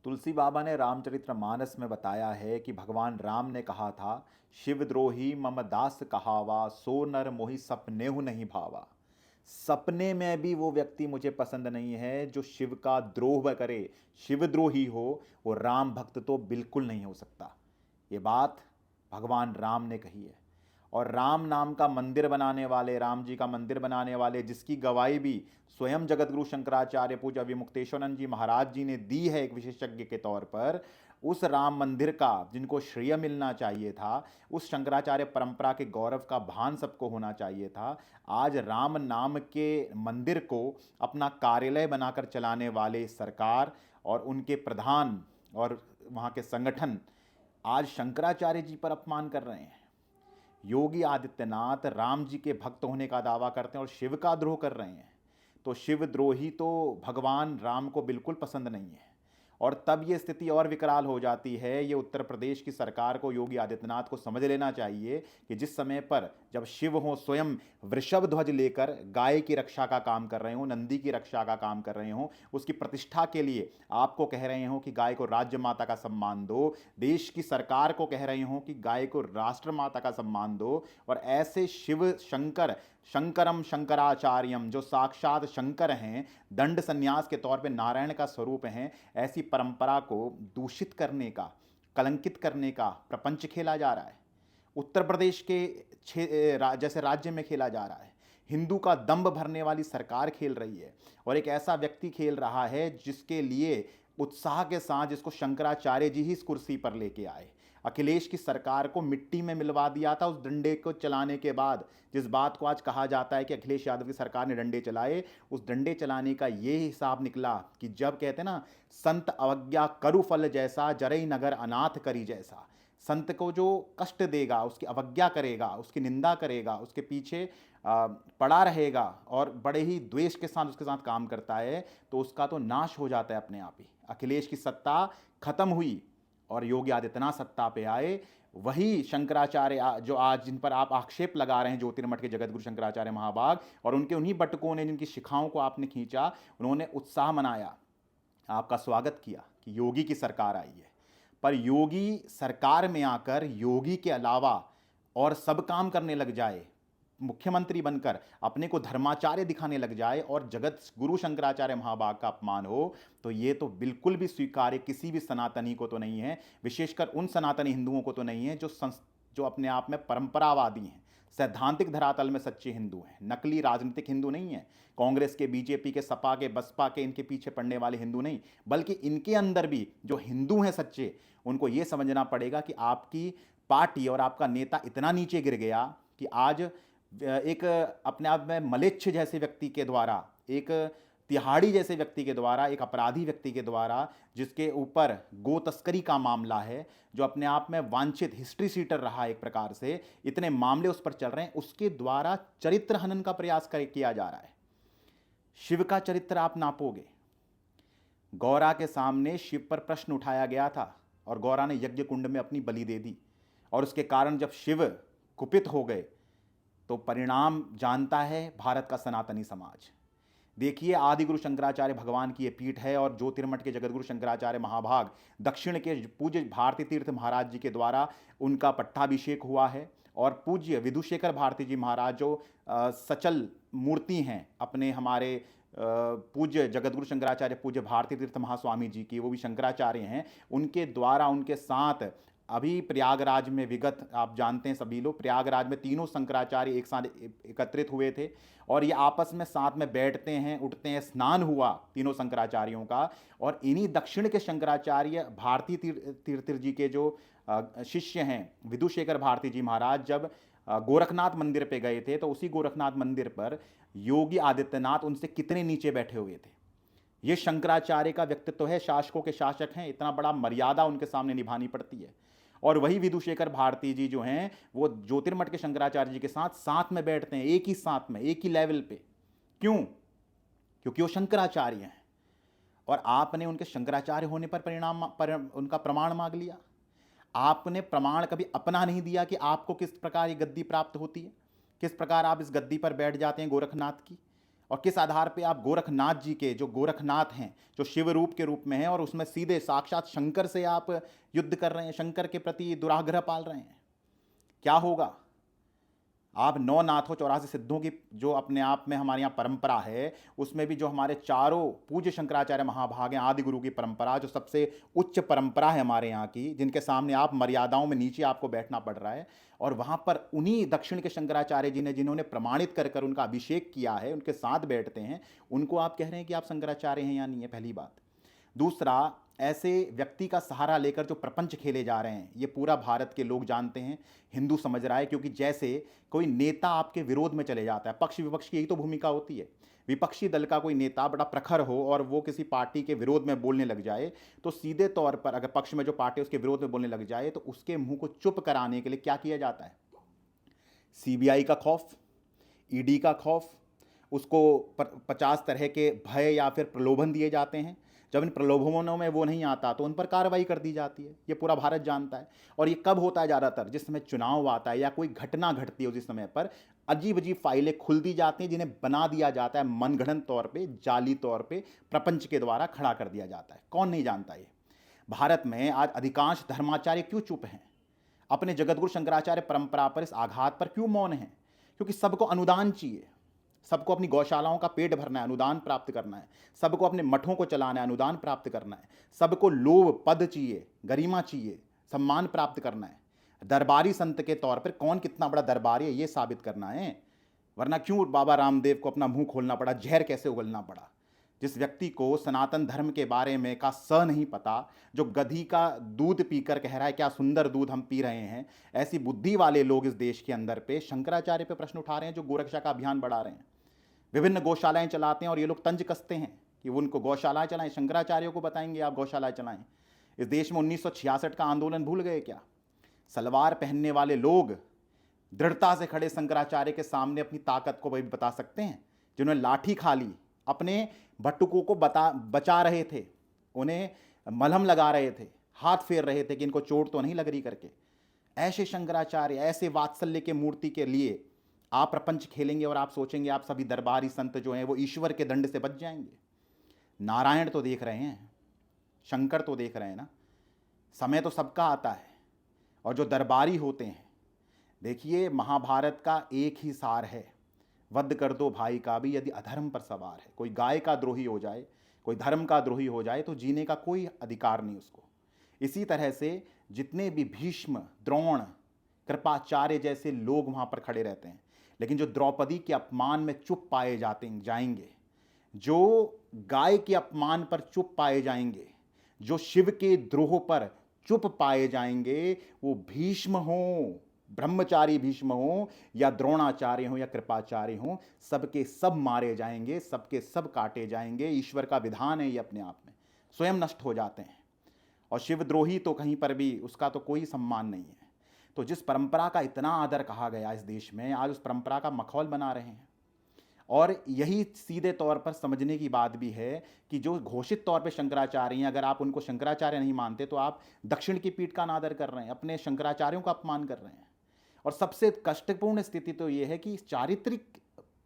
तुलसी बाबा ने रामचरितमानस में बताया है कि भगवान राम ने कहा था, शिवद्रोही मम दास कहावा, सो नर मोहि सपनेहु नहीं भावा। सपने में भी वो व्यक्ति मुझे पसंद नहीं है जो शिव का द्रोह करे, शिवद्रोही हो। वो राम भक्त तो बिल्कुल नहीं हो सकता। ये बात भगवान राम ने कही है। और राम नाम का मंदिर बनाने वाले, राम जी का मंदिर बनाने वाले, जिसकी गवाही भी स्वयं जगतगुरु शंकराचार्य पूज्य विमुक्तेश्वरन जी महाराज जी ने दी है एक विशेषज्ञ के तौर पर, उस राम मंदिर का जिनको श्रेय मिलना चाहिए था, उस शंकराचार्य परंपरा के गौरव का भान सबको होना चाहिए था, आज राम नाम के मंदिर को अपना कार्यालय बनाकर चलाने वाले सरकार और उनके प्रधान और वहाँ के संगठन आज शंकराचार्य जी पर अपमान कर रहे हैं। योगी आदित्यनाथ राम जी के भक्त होने का दावा करते हैं और शिव का द्रोह कर रहे हैं। तो शिवद्रोही तो भगवान राम को बिल्कुल पसंद नहीं है। और तब ये स्थिति और विकराल हो जाती है। ये उत्तर प्रदेश की सरकार को, योगी आदित्यनाथ को समझ लेना चाहिए कि जिस समय पर जब शिव हो स्वयं वृषभ ध्वज लेकर गाय की रक्षा का काम कर रहे हो, नंदी की रक्षा का काम कर रहे हो, उसकी प्रतिष्ठा के लिए आपको कह रहे हो कि गाय को राज्य माता का सम्मान दो, देश की सरकार को कह रहे हो कि गाय को राष्ट्र माता का सम्मान दो, और ऐसे शिव शंकर, शंकरम शंकराचार्यम, जो साक्षात शंकर हैं, दंड संन्यास के तौर पे नारायण का स्वरूप हैं, ऐसी परंपरा को दूषित करने का, कलंकित करने का प्रपंच खेला जा रहा है। उत्तर प्रदेश के जैसे राज्य में खेला जा रहा है। हिंदू का दंभ भरने वाली सरकार खेल रही है और एक ऐसा व्यक्ति खेल रहा है जिसके लिए उत्साह के साथ, जिसको शंकराचार्य जी ही इस कुर्सी पर लेके आए। अखिलेश की सरकार को मिट्टी में मिलवा दिया था उस डंडे को चलाने के बाद। जिस बात को आज कहा जाता है कि अखिलेश यादव की सरकार ने डंडे चलाए, उस डंडे चलाने का ये हिसाब निकला कि जब कहते हैं ना, संत अवज्ञा करु फल जैसा, जरई नगर अनाथ करी जैसा। संत को जो कष्ट देगा, उसकी अवज्ञा करेगा, उसकी निंदा करेगा, उसके पीछे पड़ा रहेगा और बड़े ही द्वेष के साथ उसके साथ काम करता है, तो उसका तो नाश हो जाता है अपने आप ही। अखिलेश की सत्ता खत्म हुई और योगी आदित्यनाथ सत्ता पे आए। वही शंकराचार्य जो आज, जिन पर आप आक्षेप लगा रहे हैं, ज्योतिर्मठ के जगतगुरु शंकराचार्य महाभाग और उनके उन्हीं बटकों ने जिनकी शिखाओं को आपने खींचा, उन्होंने उत्साह मनाया, आपका स्वागत किया कि योगी की सरकार आई है। पर योगी सरकार में आकर योगी के अलावा और सब काम करने लग जाए, मुख्यमंत्री बनकर अपने को धर्माचार्य दिखाने लग जाए और जगत गुरु शंकराचार्य महाभाग का अपमान हो, तो ये तो बिल्कुल भी स्वीकार्य किसी भी सनातनी को तो नहीं है। विशेषकर उन सनातनी हिंदुओं को तो नहीं है जो अपने आप में परंपरावादी हैं, सैद्धांतिक धरातल में सच्चे हिंदू हैं, नकली राजनीतिक हिंदू नहीं है। कांग्रेस के, बीजेपी के, सपा के, बसपा के, इनके पीछे पड़ने वाले हिंदू नहीं, बल्कि इनके अंदर भी जो हिंदू हैं सच्चे, उनको यह समझना पड़ेगा कि आपकी पार्टी और आपका नेता इतना नीचे गिर गया कि आज एक अपने आप में मलेच्छ जैसे व्यक्ति के द्वारा, एक तिहाड़ी जैसे व्यक्ति के द्वारा, एक अपराधी व्यक्ति के द्वारा, जिसके ऊपर गो तस्करी का मामला है, जो अपने आप में वांछित हिस्ट्री सीटर रहा एक प्रकार से, इतने मामले उस पर चल रहे हैं, उसके द्वारा चरित्र हनन का प्रयास किया जा रहा है। शिव का चरित्र आप नापोगे। गौरा के सामने शिव पर प्रश्न उठाया गया था और गौरा ने यज्ञ कुंड में अपनी बलि दे दी, और उसके कारण जब शिव कुपित हो गए तो परिणाम जानता है भारत का सनातनी समाज। देखिए, आदि गुरु शंकराचार्य भगवान की ये पीठ है और ज्योतिर्मठ के जगतगुरु शंकराचार्य महाभाग दक्षिण के पूज्य भारती तीर्थ महाराज जी के द्वारा उनका पट्टाभिषेक हुआ है। और पूज्य विधुशेखर भारती जी महाराज जो सचल मूर्ति हैं अपने हमारे पूज्य जगतगुरु शंकराचार्य पूज्य भारती तीर्थ महास्वामी जी की, वो भी शंकराचार्य हैं, उनके द्वारा, उनके साथ अभी प्रयागराज में विगत, आप जानते हैं सभी लोग, प्रयागराज में तीनों शंकराचार्य एक साथ एकत्रित हुए थे और ये आपस में साथ में बैठते हैं, उठते हैं, स्नान हुआ तीनों शंकराचार्यों का। और इन्हीं दक्षिण के शंकराचार्य भारती तीर्थ जी के जो शिष्य हैं विधुशेखर भारती जी महाराज, जब गोरखनाथ मंदिर पे गए थे, तो उसी गोरखनाथ मंदिर पर योगी आदित्यनाथ उनसे कितने नीचे बैठे हुए थे। ये शंकराचार्य का व्यक्तित्व है, शासकों के शासक हैं, इतना बड़ा मर्यादा उनके सामने निभानी पड़ती है। और वही विधुशेखर भारती जी जो हैं, वो ज्योतिर्मठ के शंकराचार्य जी के साथ साथ में बैठते हैं, एक ही साथ में, एक ही लेवल पे। क्यों? क्योंकि वो शंकराचार्य हैं और आपने उनके शंकराचार्य होने पर उनका प्रमाण मांग लिया। आपने प्रमाण कभी अपना नहीं दिया कि आपको किस प्रकार ये गद्दी प्राप्त होती है, किस प्रकार आप इस गद्दी पर बैठ जाते हैं गोरखनाथ की। और किस आधार पे आप गोरखनाथ जी के, जो गोरखनाथ हैं, जो शिव रूप के रूप में हैं, और उसमें सीधे साक्षात शंकर से आप युद्ध कर रहे हैं, शंकर के प्रति दुराग्रह पाल रहे हैं? क्या होगा? आप नौ नाथों 84 सिद्धों की जो अपने आप में हमारे यहाँ परंपरा है, उसमें भी जो हमारे चारों पूज्य शंकराचार्य महाभाग हैं, आदि गुरु की परंपरा, जो सबसे उच्च परंपरा है हमारे यहाँ की, जिनके सामने आप मर्यादाओं में नीचे आपको बैठना पड़ रहा है, और वहाँ पर उन्हीं दक्षिण के शंकराचार्य जी ने, जिन्होंने प्रमाणित कर कर उनका अभिषेक किया है, उनके साथ बैठते हैं, उनको आप कह रहे हैं कि आप शंकराचार्य हैं या नहीं है? पहली बात। दूसरा, ऐसे व्यक्ति का सहारा लेकर जो प्रपंच खेले जा रहे हैं, ये पूरा भारत के लोग जानते हैं, हिंदू समझ रहा है, क्योंकि जैसे कोई नेता आपके विरोध में चले जाता है, पक्ष विपक्ष की यही तो भूमिका होती है। विपक्षी दल का कोई नेता बड़ा प्रखर हो और वो किसी पार्टी के विरोध में बोलने लग जाए, तो सीधे तौर पर अगर पक्ष में जो पार्टी उसके विरोध में बोलने लग जाए, तो उसके मुंह को चुप कराने के लिए क्या किया जाता है? सीबीआई का खौफ, ईडी का खौफ, उसको 50 तरह के भय या फिर प्रलोभन दिए जाते हैं। जब इन प्रलोभनों में वो नहीं आता तो उन पर कार्रवाई कर दी जाती है। ये पूरा भारत जानता है। और ये कब होता है? ज़्यादातर जिस समय चुनाव आता है या कोई घटना घटती है, उसी समय पर अजीब अजीब फाइलें खुल दी जाती हैं, जिन्हें बना दिया जाता है मनगढ़ंत तौर पे, जाली तौर पे, प्रपंच के द्वारा खड़ा कर दिया जाता है। कौन नहीं जानता ये? भारत में आज अधिकांश धर्माचार्य क्यों चुप हैं? अपने जगतगुरु शंकराचार्य परंपरा पर इस आघात पर क्यों मौन हैं? क्योंकि सबको अनुदान चाहिए, सबको अपनी गौशालाओं का पेट भरना है, अनुदान प्राप्त करना है, सबको अपने मठों को चलाना है, अनुदान प्राप्त करना है, सबको लोभ, पद चाहिए, गरिमा चाहिए, सम्मान प्राप्त करना है। दरबारी संत के तौर पर कौन कितना बड़ा दरबारी है ये साबित करना है। वरना क्यों बाबा रामदेव को अपना मुंह खोलना पड़ा, जहर कैसे उगलना पड़ा? जिस व्यक्ति को सनातन धर्म के बारे में का स नहीं पता, जो गधी का दूध पीकर कह रहा है क्या सुंदर दूध हम पी रहे हैं, ऐसी बुद्धि वाले लोग इस देश के अंदर पे शंकराचार्य पे प्रश्न उठा रहे हैं, जो गोरक्षा का अभियान बढ़ा रहे हैं, विभिन्न गौशालाएं चलाते हैं, और ये लोग तंज कसते हैं कि वो उनको गौशालाएं चलाएं। शंकराचार्यों को बताएंगे आप गौशालाएं चलाएं? इस देश में 1966 का आंदोलन भूल गए क्या? सलवार पहनने वाले लोग दृढ़ता से खड़े शंकराचार्य के सामने अपनी ताकत को भी बता सकते हैं। जिन्होंने लाठी खा ली, अपने बटुकों को बचा रहे थे, उन्हें मलहम लगा रहे थे, हाथ फेर रहे थे कि इनको चोट तो नहीं लग रही करके। ऐसे शंकराचार्य, ऐसे वात्सल्य के मूर्ति के लिए आप प्रपंच खेलेंगे और आप सोचेंगे आप सभी दरबारी संत जो हैं वो ईश्वर के दंड से बच जाएंगे। नारायण तो देख रहे हैं, शंकर तो देख रहे हैं ना। समय तो सबका आता है, और जो दरबारी होते हैं, देखिए महाभारत का एक ही सार है, वध कर दो भाई का भी यदि अधर्म पर सवार है। कोई गाय का द्रोही हो जाए, कोई धर्म का द्रोही हो जाए, तो जीने का कोई अधिकार नहीं उसको। इसी तरह से जितने भी भीष्म, द्रोण, कृपाचार्य जैसे लोग वहाँ पर खड़े रहते हैं, लेकिन जो द्रौपदी के अपमान में चुप पाए जाएंगे, जो गाय के अपमान पर चुप पाए जाएंगे, जो शिव के द्रोह पर चुप पाए जाएंगे, वो भीष्म हो, ब्रह्मचारी भीष्म हो, या द्रोणाचार्य हो, या कृपाचार्य हो, सबके सब मारे जाएंगे, सबके सब काटे जाएंगे। ईश्वर का विधान है ये, अपने आप में स्वयं नष्ट हो जाते हैं। और शिवद्रोही तो कहीं पर भी उसका तो कोई सम्मान नहीं है। तो जिस परंपरा का इतना आदर कहा गया इस देश में, आज उस परंपरा का मखौल बना रहे हैं। और यही सीधे तौर पर समझने की बात भी है कि जो घोषित तौर पे शंकराचार्य हैं, अगर आप उनको शंकराचार्य नहीं मानते तो आप दक्षिण की पीठ का अनादर कर रहे हैं, अपने शंकराचार्यों का अपमान कर रहे हैं। और सबसे कष्टपूर्ण स्थिति तो ये है कि चारित्रिक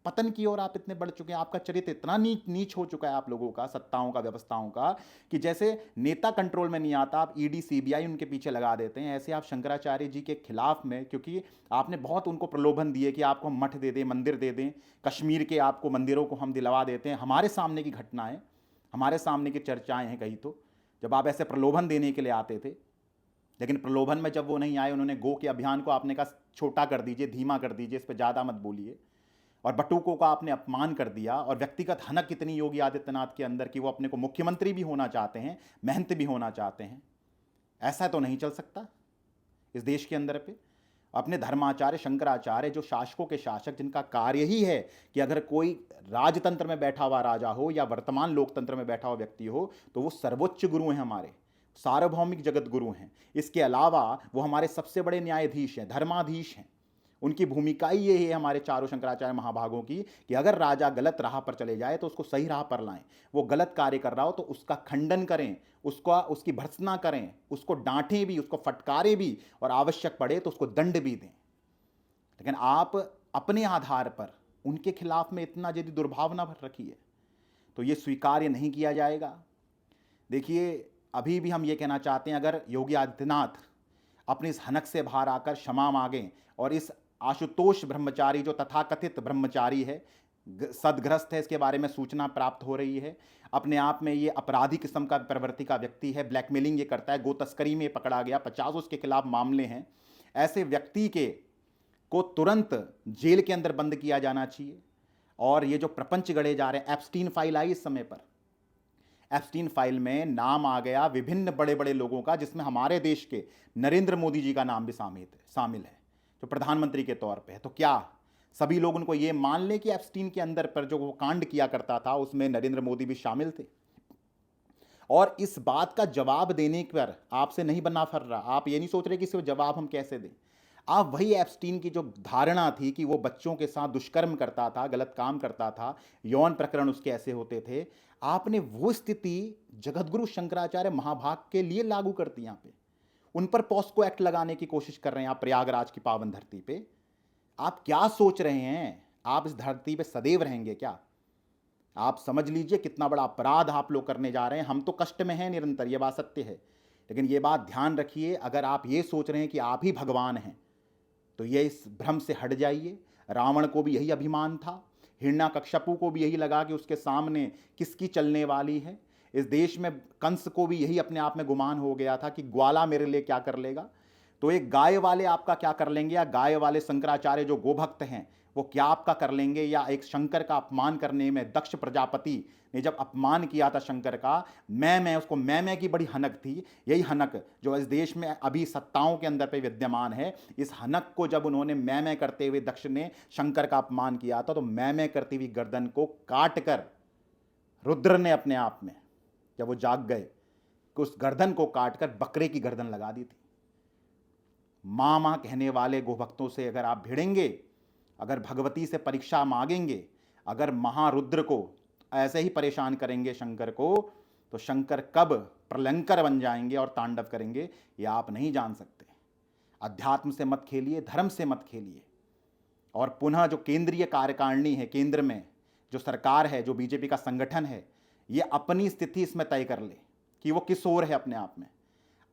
पतन की ओर आप इतने बढ़ चुके हैं, आपका चरित्र इतना नीच हो चुका है आप लोगों का, सत्ताओं का, व्यवस्थाओं का, कि जैसे नेता कंट्रोल में नहीं आता, आप ईडी सीबीआई उनके पीछे लगा देते हैं। ऐसे आप शंकराचार्य जी के खिलाफ में, क्योंकि आपने बहुत उनको प्रलोभन दिए कि आपको हम मठ दे दें, मंदिर दे दें, कश्मीर के आपको मंदिरों को हम दिलवा देते हैं। हमारे सामने की घटनाएं, हमारे सामने की चर्चाएं हैं कहीं तो, जब आप ऐसे प्रलोभन देने के लिए आते थे। लेकिन प्रलोभन में जब वो नहीं आए, उन्होंने गो के अभियान को आपने कहा छोटा कर दीजिए, धीमा कर दीजिए, इस पर ज़्यादा मत बोलिए, और बटुकों का आपने अपमान कर दिया। और व्यक्तिगत हनक इतनी योगी आदित्यनाथ के अंदर कि वो अपने को मुख्यमंत्री भी होना चाहते हैं, महंत भी होना चाहते हैं। ऐसा तो नहीं चल सकता इस देश के अंदर पे। अपने धर्माचार्य शंकराचार्य, जो शासकों के शासक, जिनका कार्य ही है कि अगर कोई राजतंत्र में बैठा हुआ राजा हो या वर्तमान लोकतंत्र में बैठा हुआ व्यक्ति हो, तो वो सर्वोच्च गुरु हैं, हमारे सार्वभौमिक जगत गुरु हैं। इसके अलावा वो हमारे सबसे बड़े न्यायाधीश हैं, धर्माधीश हैं। उनकी भूमिका ही ये है हमारे चारों शंकराचार्य महाभागों की, कि अगर राजा गलत राह पर चले जाए तो उसको सही राह पर लाएं। वो गलत कार्य कर रहा हो तो उसका खंडन करें, उसकी भर्त्सना करें, उसको डांटें भी, उसको फटकारें भी, और आवश्यक पड़े तो उसको दंड भी दें। लेकिन आप अपने आधार पर उनके खिलाफ में इतना यदि दुर्भावना भर रखी है तो ये स्वीकार्य नहीं किया जाएगा। देखिए, अभी भी हम ये कहना चाहते हैं, अगर योगी आदित्यनाथ अपनी इस हनक से बाहर आकर क्षमा मांगें और इस आशुतोष ब्रह्मचारी, जो तथाकथित ब्रह्मचारी है, सदग्रस्त है, इसके बारे में सूचना प्राप्त हो रही है, अपने आप में ये अपराधी किस्म का प्रवृत्ति का व्यक्ति है, ब्लैकमेलिंग ये करता है, गो तस्करी में पकड़ा गया, 50 उसके खिलाफ मामले हैं, ऐसे व्यक्ति को तुरंत जेल के अंदर बंद किया जाना चाहिए। और ये जो प्रपंच गढ़े जा रहे हैं, एप्स्टीन फाइल आई इस समय पर, एप्स्टीन फाइल में नाम आ गया विभिन्न बड़े बड़े लोगों का, जिसमें हमारे देश के नरेंद्र मोदी जी का नाम भी शामिल है, जो प्रधानमंत्री के तौर पे है। तो क्या सभी लोग उनको ये मान लें कि एप्स्टीन के अंदर पर जो वो कांड किया करता था उसमें नरेंद्र मोदी भी शामिल थे? और इस बात का जवाब देने पर आपसे नहीं बना फर रहा, आप ये नहीं सोच रहे कि इसको जवाब हम कैसे दें। आप वही एप्स्टीन की जो धारणा थी कि वो बच्चों के साथ दुष्कर्म करता था, गलत काम करता था, यौन प्रकरण उसके ऐसे होते थे, आपने वो स्थिति जगतगुरु शंकराचार्य महाभाग के लिए लागू कर दी। यहाँ पे उन पर पॉस्को एक्ट लगाने की कोशिश कर रहे हैं आप प्रयागराज की पावन धरती पे। आप क्या सोच रहे हैं? आप इस धरती पे सदैव रहेंगे क्या? आप समझ लीजिए कितना बड़ा अपराध आप लोग करने जा रहे हैं। हम तो कष्ट में हैं निरंतर, ये बात सत्य है, लेकिन ये बात ध्यान रखिए, अगर आप ये सोच रहे हैं कि आप ही भगवान हैं तो ये इस भ्रम से हट जाइए। रावण को भी यही अभिमान था, हिरण्याकश्यपु को भी यही लगा कि उसके सामने किसकी चलने वाली है। इस देश में कंस को भी यही अपने आप में गुमान हो गया था कि ग्वाला मेरे लिए क्या कर लेगा। तो एक गाय वाले आपका क्या कर लेंगे, या गाय वाले शंकराचार्य जो गोभक्त हैं वो क्या आपका कर लेंगे, या एक शंकर का अपमान करने में दक्ष प्रजापति ने जब अपमान किया था शंकर का, मैं उसको मैं की बड़ी हनक थी। यही हनक जो इस देश में अभी सत्ताओं के अंदर पे विद्यमान है, इस हनक को जब उन्होंने मैं करते हुए दक्ष ने शंकर का अपमान किया था, तो मैं करती हुई गर्दन को काट कर रुद्र ने अपने आप में, जब वो जाग गए, कि उस गर्दन को काट कर बकरे की गर्दन लगा दी थी। मां कहने वाले गोभक्तों से अगर आप भिड़ेंगे, अगर भगवती से परीक्षा मांगेंगे, अगर महारुद्र को ऐसे ही परेशान करेंगे शंकर को, तो शंकर कब प्रलंकर बन जाएंगे और तांडव करेंगे ये आप नहीं जान सकते। अध्यात्म से मत खेलिए, धर्म से मत खेलिए। और पुनः जो केंद्रीय कार्यकारिणी है, केंद्र में जो सरकार है, जो बीजेपी का संगठन है, ये अपनी स्थिति इसमें तय कर ले कि वो किस ओर है अपने आप में।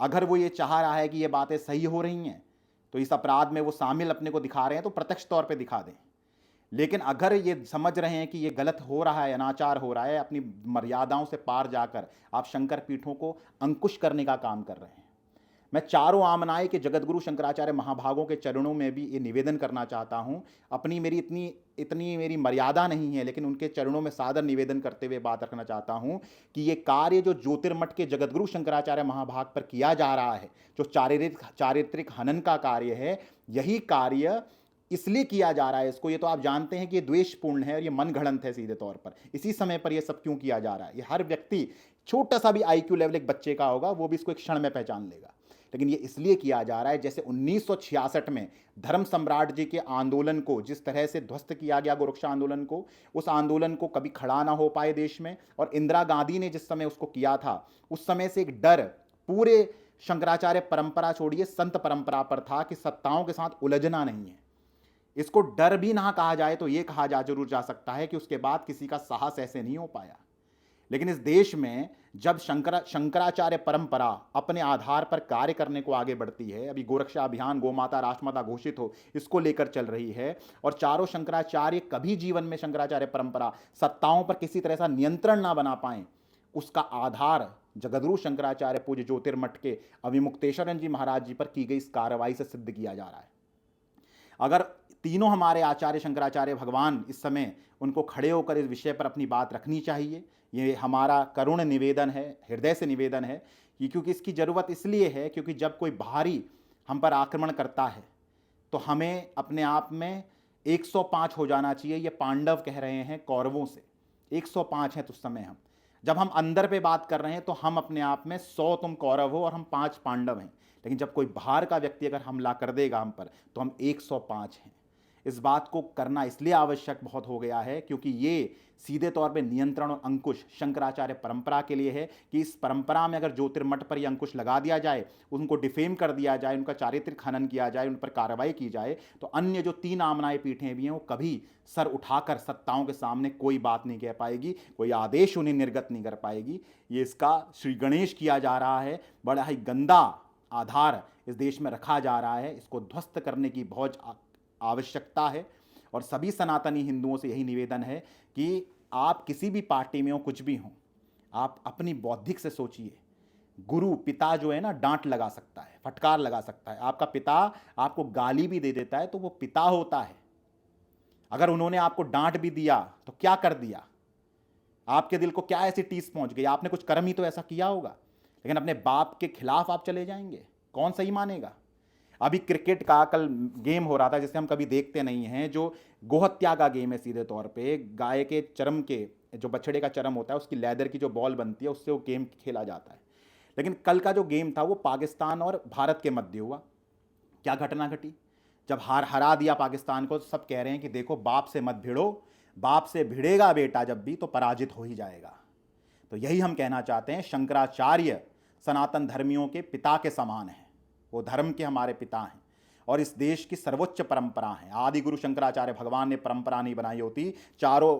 अगर वो ये चाह रहा है कि ये बातें सही हो रही हैं तो इस अपराध में वो शामिल अपने को दिखा रहे हैं, तो प्रत्यक्ष तौर पे दिखा दें। लेकिन अगर ये समझ रहे हैं कि ये गलत हो रहा है, अनाचार हो रहा है, अपनी मर्यादाओं से पार जाकर आप शंकर पीठों को अंकुश करने का काम कर रहे हैं। मैं चारों आमनाय के जगतगुरु शंकराचार्य महाभागों के चरणों में भी ये निवेदन करना चाहता हूँ। मेरी इतनी मेरी मर्यादा नहीं है, लेकिन उनके चरणों में सादर निवेदन करते हुए बात रखना चाहता हूँ कि ये कार्य जो ज्योतिर्मठ के जगतगुरु शंकराचार्य महाभाग पर किया जा रहा है, जो चारित्रिक हनन का कार्य है, यही कार्य इसलिए किया जा रहा है इसको, ये तो आप जानते हैं कि ये द्वेषपूर्ण है और ये मन घड़ंत है सीधे तौर पर। इसी समय पर ये सब क्यों किया जा रहा है, ये हर व्यक्ति, छोटा सा भी IQ लेवल एक बच्चे का होगा, वो भी इसको एक क्षण में पहचान लेगा। लेकिन ये इसलिए किया जा रहा है, जैसे 1966 में धर्म सम्राट जी के आंदोलन को जिस तरह से ध्वस्त किया गया, गोरक्षा आंदोलन को, उस आंदोलन को कभी खड़ा ना हो पाए देश में, और इंदिरा गांधी ने जिस समय उसको किया था, उस समय से एक डर पूरे शंकराचार्य परंपरा छोड़िए संत परंपरा पर था कि सत्ताओं के साथ उलझना नहीं है। इसको डर भी ना कहा जाए तो ये कहा जरूर जा सकता है कि उसके बाद किसी का साहस ऐसे नहीं हो पाया। लेकिन इस देश में जब शंकराचार्य परंपरा अपने आधार पर कार्य करने को आगे बढ़ती है, अभी गोरक्षा अभियान, गोमाता राष्ट्रमाता घोषित हो, इसको लेकर चल रही है, और चारों शंकराचार्य कभी जीवन में शंकराचार्य परंपरा सत्ताओं पर किसी तरह का नियंत्रण ना बना पाए, उसका आधार जगतगुरु शंकराचार्य पूज्य ज्योतिर्मठ के अभिमुक्तेश्वर जी महाराज जी पर की गई इस कार्रवाई से सिद्ध किया जा रहा है। अगर तीनों हमारे आचार्य शंकराचार्य भगवान इस समय, उनको खड़े होकर इस विषय पर अपनी बात रखनी चाहिए। ये हमारा करुण निवेदन है, हृदय से निवेदन है, क्योंकि इसकी ज़रूरत इसलिए है क्योंकि जब कोई बाहरी हम पर आक्रमण करता है तो हमें अपने आप में 105 हो जाना चाहिए। ये पांडव कह रहे हैं कौरवों से, 105 हैं तो उस समय हम, जब हम अंदर पे बात कर रहे हैं तो हम अपने आप में 100 तुम कौरव हो और हम 5 पांडव हैं। लेकिन जब कोई बाहर का व्यक्ति अगर हमला कर देगा हम पर, तो हम 105 हैं। इस बात को करना इसलिए आवश्यक बहुत हो गया है क्योंकि ये सीधे तौर पे नियंत्रण और अंकुश शंकराचार्य परंपरा के लिए है कि इस परंपरा में अगर ज्योतिर्मठ पर यह अंकुश लगा दिया जाए, उनको डिफेम कर दिया जाए, उनका चारित्रिक खनन किया जाए, उन पर कार्रवाई की जाए, तो अन्य जो 3 आमनाय पीठें भी हैं वो कभी सर उठाकर सत्ताओं के सामने कोई बात नहीं कह पाएगी, कोई आदेश उन्हें निर्गत नहीं कर पाएगी। ये इसका श्री गणेश किया जा रहा है, बड़ा ही गंदा आधार इस देश में रखा जा रहा है। इसको ध्वस्त करने की बहुत आवश्यकता है और सभी सनातनी हिंदुओं से यही निवेदन है कि आप किसी भी पार्टी में हो, कुछ भी हो, आप अपनी बौद्धिक से सोचिए। गुरु पिता जो है ना, डांट लगा सकता है, फटकार लगा सकता है। आपका पिता आपको गाली भी दे देता है तो वो पिता होता है। अगर उन्होंने आपको डांट भी दिया तो क्या कर दिया, आपके दिल को क्या ऐसी टीस पहुंच गई, आपने कुछ कर्म ही तो ऐसा किया होगा। लेकिन अपने बाप के खिलाफ आप चले जाएंगे, कौन सही मानेगा। अभी क्रिकेट का कल गेम हो रहा था जिसे हम कभी देखते नहीं हैं, जो गोहत्या का गेम है। सीधे तौर पे गाय के चर्म के, जो बछड़े का चर्म होता है, उसकी लेदर की जो बॉल बनती है, उससे वो गेम खेला जाता है। लेकिन कल का जो गेम था वो पाकिस्तान और भारत के मध्य हुआ। क्या घटना घटी, जब हरा दिया पाकिस्तान को, सब कह रहे हैं कि देखो बाप से मत भिड़ो, बाप से भिड़ेगा बेटा जब भी तो पराजित हो ही जाएगा। तो यही हम कहना चाहते हैं, शंकराचार्य सनातन धर्मियों के पिता के समान हैं, वो धर्म के हमारे पिता हैं और इस देश की सर्वोच्च परंपरा है। आदि गुरु शंकराचार्य भगवान ने परंपरा नहीं बनाई होती, चारों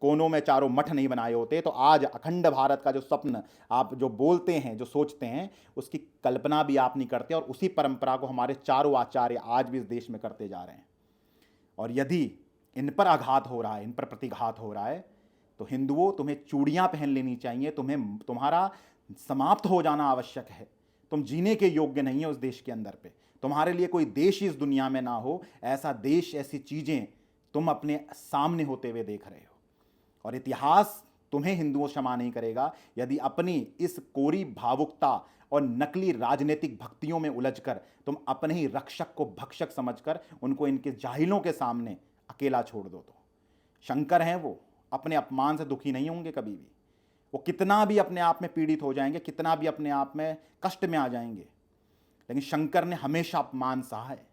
कोनों में चारों मठ नहीं बनाए होते, तो आज अखंड भारत का जो स्वप्न आप जो बोलते हैं, जो सोचते हैं, उसकी कल्पना भी आप नहीं करते। और उसी परंपरा को हमारे चारों आचार्य आज भी इस देश में करते जा रहे हैं। और यदि इन पर आघात हो रहा है, इन पर प्रतिघात हो रहा है, तो हिंदुओं तुम्हें चूड़ियां पहन लेनी चाहिए, तुम्हारा समाप्त हो जाना आवश्यक है। तुम जीने के योग्य नहीं हो उस देश के अंदर पे, तुम्हारे लिए कोई देश इस दुनिया में ना हो, ऐसा देश, ऐसी चीजें तुम अपने सामने होते हुए देख रहे हो। और इतिहास तुम्हें हिंदुओं क्षमा नहीं करेगा यदि अपनी इस कोरी भावुकता और नकली राजनीतिक भक्तियों में उलझकर तुम अपने ही रक्षक को भक्षक समझकर उनको इनके जाहिलों के सामने अकेला छोड़ दो। तो शंकर हैं, वो अपने अपमान से दुखी नहीं होंगे कभी भी। वो कितना भी अपने आप में पीड़ित हो जाएंगे, कितना भी अपने आप में कष्ट में आ जाएंगे, लेकिन शंकर ने हमेशा अपमान सहा है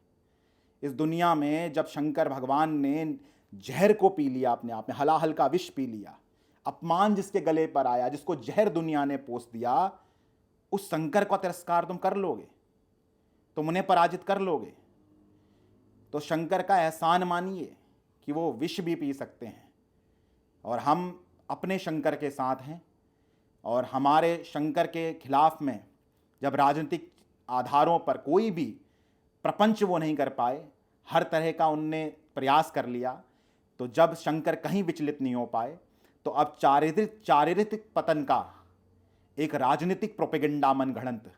इस दुनिया में। जब शंकर भगवान ने जहर को पी लिया, अपने आप में हलाहल का विष पी लिया, अपमान जिसके गले पर आया, जिसको जहर दुनिया ने पोस दिया, उस शंकर का तिरस्कार तुम कर लोगे, तुम उन्हें पराजित कर लोगे। तो शंकर का एहसान मानिए कि वो विष भी पी सकते हैं और हम अपने शंकर के साथ हैं। और हमारे शंकर के खिलाफ में जब राजनीतिक आधारों पर कोई भी प्रपंच वो नहीं कर पाए, हर तरह का उनने प्रयास कर लिया, तो जब शंकर कहीं विचलित नहीं हो पाए, तो अब चारित्रिक पतन का एक राजनीतिक प्रोपेगेंडा मनगढ़ंत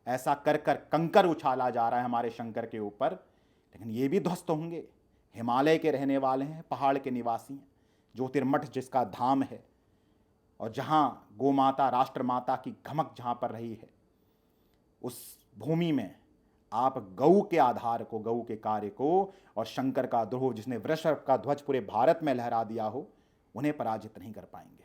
ऐसा कर कर कंकर उछाला जा रहा है हमारे शंकर के ऊपर। लेकिन ये भी ध्वस्त होंगे। हिमालय के रहने वाले हैं, पहाड़ के निवासी हैं, ज्योतिर्मठ जिसका धाम है और जहाँ गोमाता राष्ट्रमाता की घमक जहाँ पर रही है, उस भूमि में आप गऊ के आधार को, गऊ के कार्य को और शंकर का द्रोह जिसने वृषभ का ध्वज पूरे भारत में लहरा दिया हो, उन्हें पराजित नहीं कर पाएंगे।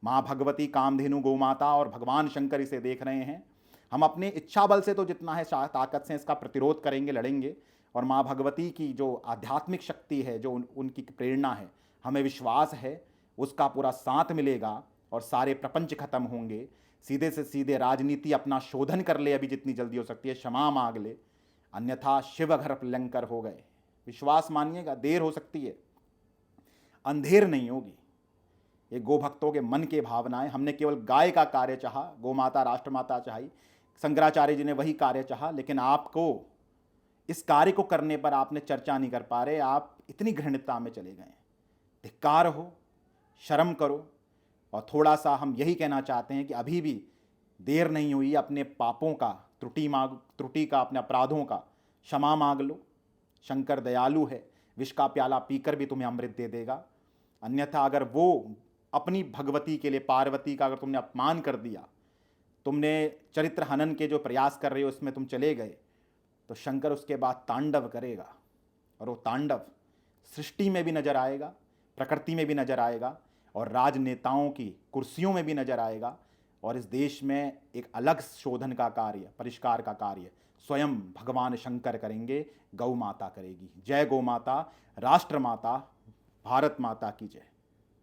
माँ भगवती, कामधेनु, गौमाता और भगवान शंकर इसे देख रहे हैं। हम अपने इच्छा बल से तो जितना है ताकत से इसका प्रतिरोध करेंगे, लड़ेंगे। और माँ भगवती की जो आध्यात्मिक शक्ति है, जो उनकी प्रेरणा है, हमें विश्वास है उसका पूरा साथ मिलेगा और सारे प्रपंच खत्म होंगे। सीधे से सीधे राजनीति अपना शोधन कर ले, अभी जितनी जल्दी हो सकती है, क्षमा मांग ले, अन्यथा शिव घर प्लंकर हो गए। विश्वास मानिएगा, देर हो सकती है, अंधेर नहीं होगी। ये गोभक्तों के मन के भावनाएं, हमने केवल गाय का कार्य चाहा, गोमाता राष्ट्रमाता चाही, शंकराचार्य जी ने वही कार्य चाहा, लेकिन आपको इस कार्य को करने पर आपने चर्चा नहीं कर पा रहे, आप इतनी घृणितता में चले गए। धिक्कार हो, शर्म करो। और थोड़ा सा हम यही कहना चाहते हैं कि अभी भी देर नहीं हुई, अपने पापों का, त्रुटि का, अपने अपराधों का क्षमा मांग लो। शंकर दयालु है, विष का प्याला पीकर भी तुम्हें अमृत दे देगा। अन्यथा अगर वो अपनी भगवती के लिए, पार्वती का अगर तुमने अपमान कर दिया, तुमने चरित्र हनन के जो प्रयास कर रहे हो उसमें तुम चले गए, तो शंकर उसके बाद तांडव करेगा। और वो तांडव सृष्टि में भी नजर आएगा, प्रकृति में भी नजर आएगा और राजनेताओं की कुर्सियों में भी नजर आएगा। और इस देश में एक अलग शोधन का कार्य, परिष्कार का कार्य स्वयं भगवान शंकर करेंगे, गौ माता करेगी। जय गौ माता, राष्ट्र माता, भारत माता की जय।